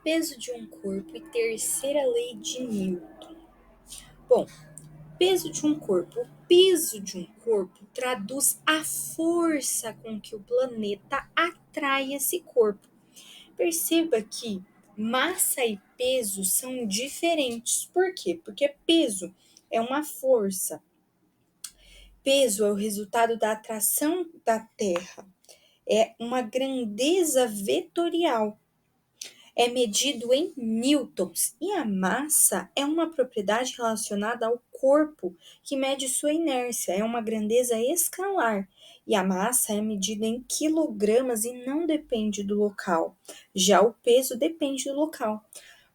Peso de um corpo e terceira lei de Newton. Bom, peso de um corpo. O peso de um corpo traduz a força com que o planeta atrai esse corpo. Perceba que massa e peso são diferentes. Por quê? Porque peso é uma força. Peso é o resultado da atração da Terra. É uma grandeza vetorial. É medido em newtons e a massa é uma propriedade relacionada ao corpo que mede sua inércia, é uma grandeza escalar. E a massa é medida em quilogramas e não depende do local. Já o peso depende do local.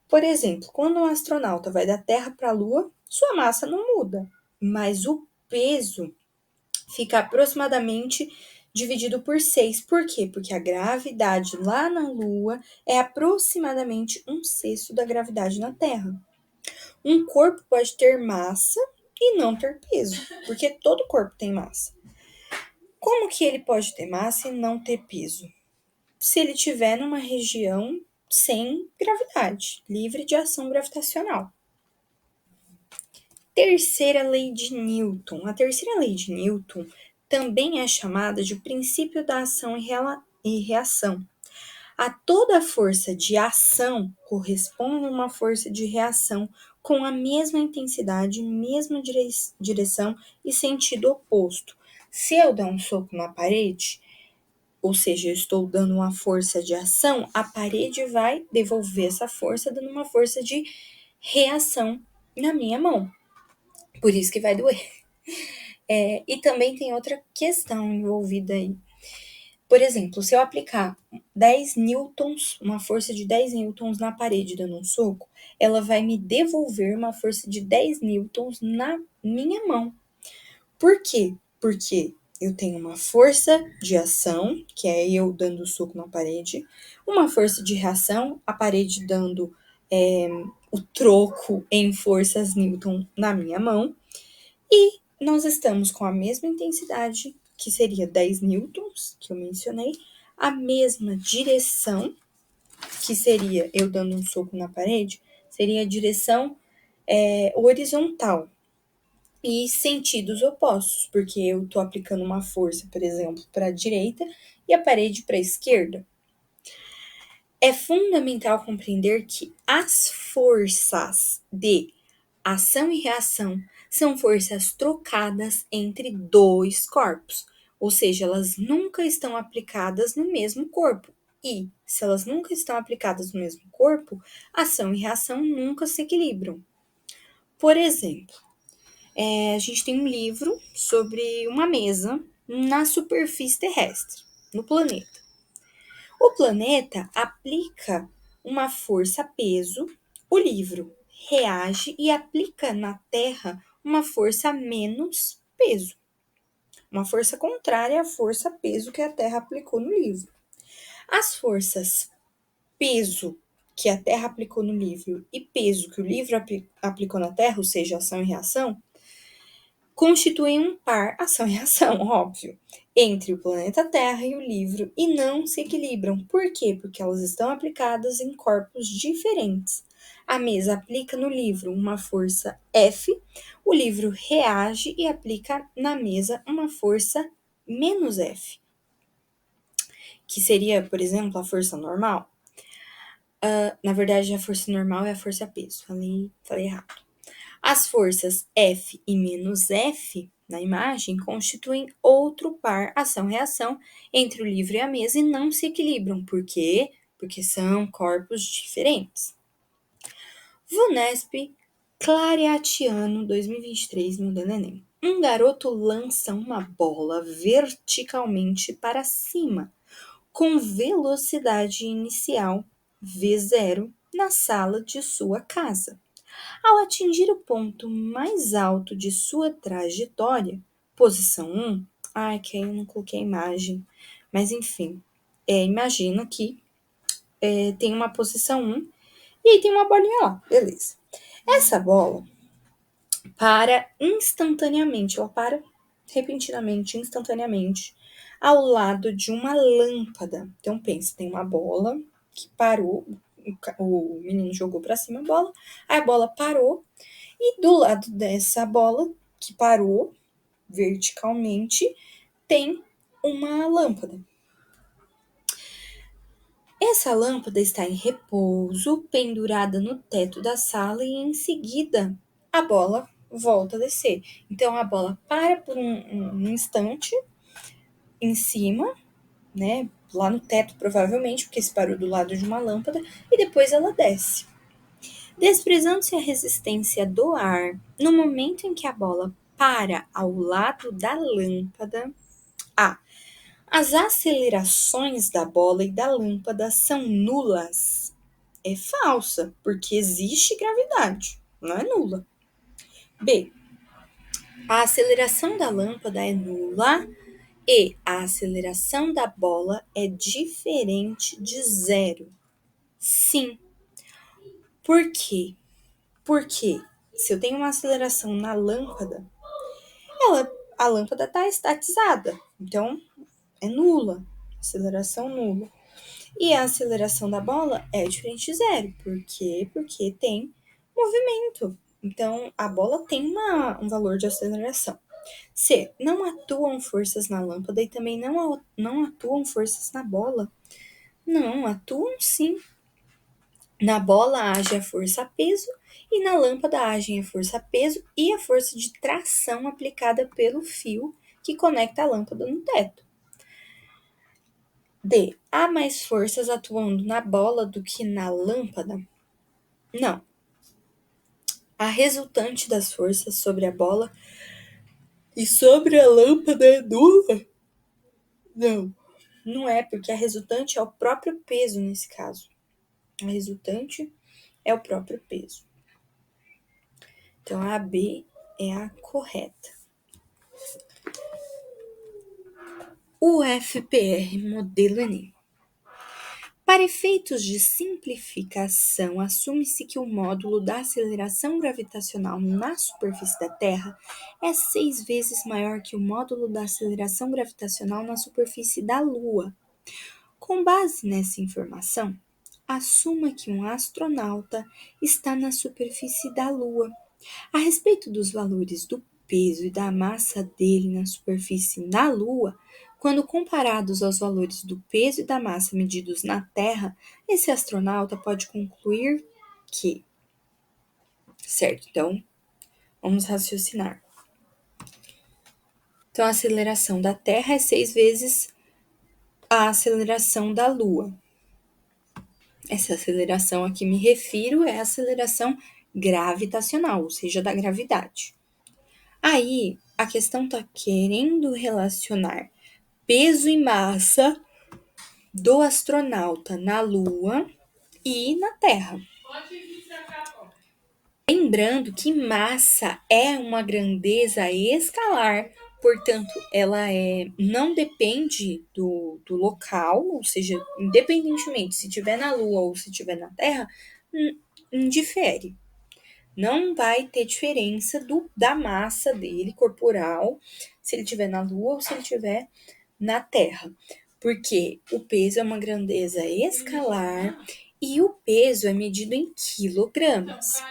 Por exemplo, quando um astronauta vai da Terra para a Lua, sua massa não muda, mas o peso fica aproximadamente dividido por 6. Por quê? Porque a gravidade lá na Lua é aproximadamente 1/6 da gravidade na Terra. Um corpo pode ter massa e não ter peso, porque todo corpo tem massa. Como que ele pode ter massa e não ter peso? Se ele estiver numa região sem gravidade, livre de ação gravitacional. Terceira lei de Newton. A terceira lei de Newton também é chamada de princípio da ação e reação. A toda força de ação corresponde uma força de reação com a mesma intensidade, mesma direção e sentido oposto. Se eu der um soco na parede, ou seja, eu estou dando uma força de ação, a parede vai devolver essa força dando uma força de reação na minha mão. Por isso que vai doer. E também tem outra questão envolvida aí. Por exemplo, se eu aplicar 10 newtons, uma força de 10 newtons na parede dando um soco, ela vai me devolver uma força de 10 newtons na minha mão. Por quê? Porque eu tenho uma força de ação, que é eu dando o soco na parede, uma força de reação, a parede dando o troco em forças newton na minha mão, e nós estamos com a mesma intensidade, que seria 10 newtons, que eu mencionei, a mesma direção, que seria eu dando um soco na parede, seria a direção horizontal. E sentidos opostos, porque eu estou aplicando uma força, por exemplo, para a direita e a parede para a esquerda. É fundamental compreender que as forças de ação e reação são forças trocadas entre dois corpos, ou seja, elas nunca estão aplicadas no mesmo corpo. E, se elas nunca estão aplicadas no mesmo corpo, ação e reação nunca se equilibram. Por exemplo, a gente tem um livro sobre uma mesa na superfície terrestre, no planeta. O planeta aplica uma força-peso, o livro reage e aplica na Terra uma força menos peso, uma força contrária à força-peso que a Terra aplicou no livro. As forças peso que a Terra aplicou no livro e peso que o livro aplicou na Terra, ou seja, ação e reação, constituem um par ação e reação, óbvio, entre o planeta Terra e o livro e não se equilibram. Por quê? Porque elas estão aplicadas em corpos diferentes. A mesa aplica no livro uma força F, o livro reage e aplica na mesa uma força menos F, que seria, por exemplo, a força normal. Na verdade, a força normal é a força peso, falei errado. As forças F e menos F na imagem constituem outro par ação-reação entre o livro e a mesa e não se equilibram. Por quê? Porque são corpos diferentes. VUNESP, Clareatiano, 2023, modelo Enem. Um garoto lança uma bola verticalmente para cima, com velocidade inicial V0 na sala de sua casa. Ao atingir o ponto mais alto de sua trajetória, posição 1, que aí eu não coloquei a imagem, mas enfim, imagina que tem uma posição 1 e aí tem uma bolinha lá, beleza. Essa bola para instantaneamente, ela para repentinamente, instantaneamente, ao lado de uma lâmpada. Então pensa, tem uma bola que parou, o menino jogou para cima a bola, aí a bola parou, e do lado dessa bola, que parou verticalmente, tem uma lâmpada. Essa lâmpada está em repouso, pendurada no teto da sala, e em seguida a bola volta a descer. Então a bola para por um instante em cima, né? Lá no teto, provavelmente, porque se parou do lado de uma lâmpada, e depois ela desce. Desprezando-se a resistência do ar, no momento em que a bola para ao lado da lâmpada, as acelerações da bola e da lâmpada são nulas. É falsa, porque existe gravidade, não é nula. B. A aceleração da lâmpada é nula e a aceleração da bola é diferente de zero. Sim. Por quê? Porque se eu tenho uma aceleração na lâmpada, a lâmpada está estatizada, então é nula, aceleração nula. E a aceleração da bola é diferente de zero. Por quê? Porque tem movimento. Então, a bola tem um valor de aceleração. C. Não atuam forças na lâmpada e também não atuam forças na bola. Não, atuam sim. Na bola age a força-peso e na lâmpada agem a força-peso e a força de tração aplicada pelo fio que conecta a lâmpada no teto. D. Há mais forças atuando na bola do que na lâmpada? Não. A resultante das forças sobre a bola e sobre a lâmpada é nula? Não. Não é, porque a resultante é o próprio peso nesse caso. A resultante é o próprio peso. Então, a B é a correta. O FPR modelo Enem. Para efeitos de simplificação, assume-se que o módulo da aceleração gravitacional na superfície da Terra é 6 vezes maior que o módulo da aceleração gravitacional na superfície da Lua. Com base nessa informação, assuma que um astronauta está na superfície da Lua. A respeito dos valores do peso e da massa dele na superfície na Lua, quando comparados aos valores do peso e da massa medidos na Terra, esse astronauta pode concluir que. Certo, então vamos raciocinar. Então a aceleração da Terra é 6 vezes a aceleração da Lua. Essa aceleração a que me refiro é a aceleração gravitacional, ou seja, da gravidade. Aí, a questão está querendo relacionar peso e massa do astronauta na Lua e na Terra. Lembrando que massa é uma grandeza escalar, portanto, ela não depende do local, ou seja, independentemente se estiver na Lua ou se estiver na Terra, indifere. Não vai ter diferença da massa dele corporal, se ele estiver na Lua ou se ele estiver na Terra. Porque o peso é uma grandeza escalar e o peso é medido em quilogramas.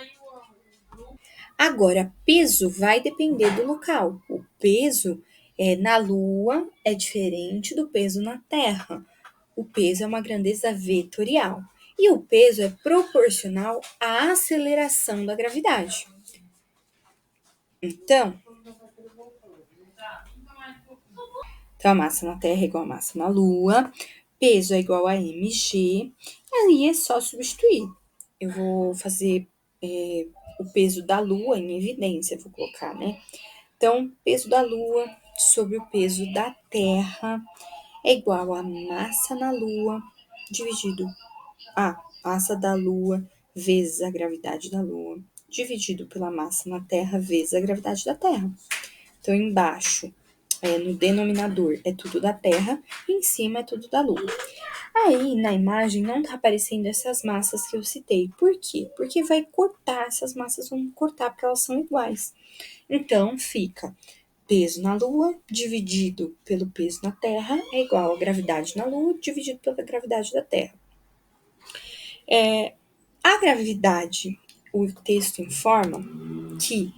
Agora, peso vai depender do local. O peso na Lua é diferente do peso na Terra. O peso é uma grandeza vetorial. E o peso é proporcional à aceleração da gravidade. Então, a massa na Terra é igual a massa na Lua, peso é igual a mg, aí é só substituir. Eu vou fazer o peso da Lua em evidência, vou colocar, né? Então, peso da Lua sobre o peso da Terra é igual a massa na Lua dividido a massa da Lua vezes a gravidade da Lua, dividido pela massa na Terra vezes a gravidade da Terra. Então, embaixo, no denominador, é tudo da Terra, e em cima é tudo da Lua. Aí, na imagem, não tá aparecendo essas massas que eu citei. Por quê? Porque vai cortar, essas massas vão cortar, porque elas são iguais. Então, fica peso na Lua dividido pelo peso na Terra é igual a gravidade na Lua dividido pela gravidade da Terra. A gravidade, o texto informa que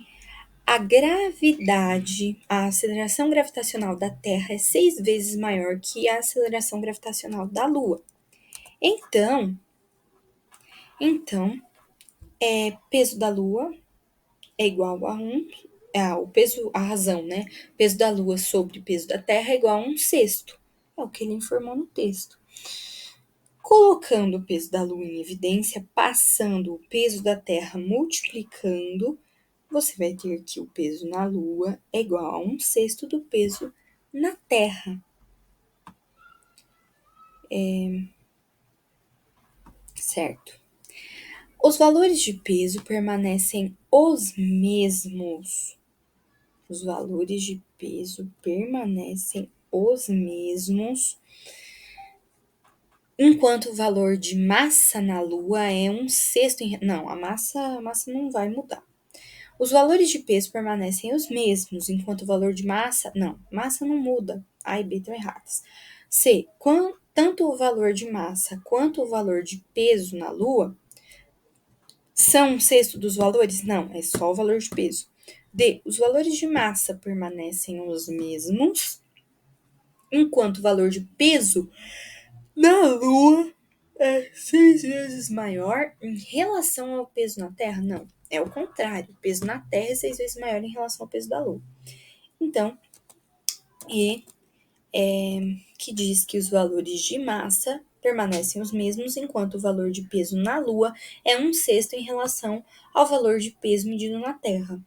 a gravidade, a aceleração gravitacional da Terra é 6 vezes maior que a aceleração gravitacional da Lua. Então, peso da Lua é igual a a razão, né? Peso da Lua sobre peso da Terra é igual a 1/6. É o que ele informou no texto. Colocando o peso da Lua em evidência, passando o peso da Terra multiplicando, você vai ter que o peso na Lua é igual a 1/6 do peso na Terra. Certo? Os valores de peso permanecem os mesmos. Os valores de peso permanecem os mesmos, enquanto o valor de massa na Lua é 1/6. Não, a massa não vai mudar. Os valores de peso permanecem os mesmos, enquanto o valor de massa não muda. A e B estão erradas. C. Tanto o valor de massa quanto o valor de peso na Lua são 1/6 dos valores? Não, é só o valor de peso. D. Os valores de massa permanecem os mesmos, enquanto o valor de peso na Lua é 6 vezes maior em relação ao peso na Terra? Não, é o contrário. O peso na Terra é 6 vezes maior em relação ao peso da Lua. Então, que diz que os valores de massa permanecem os mesmos, enquanto o valor de peso na Lua é 1/6 em relação ao valor de peso medido na Terra.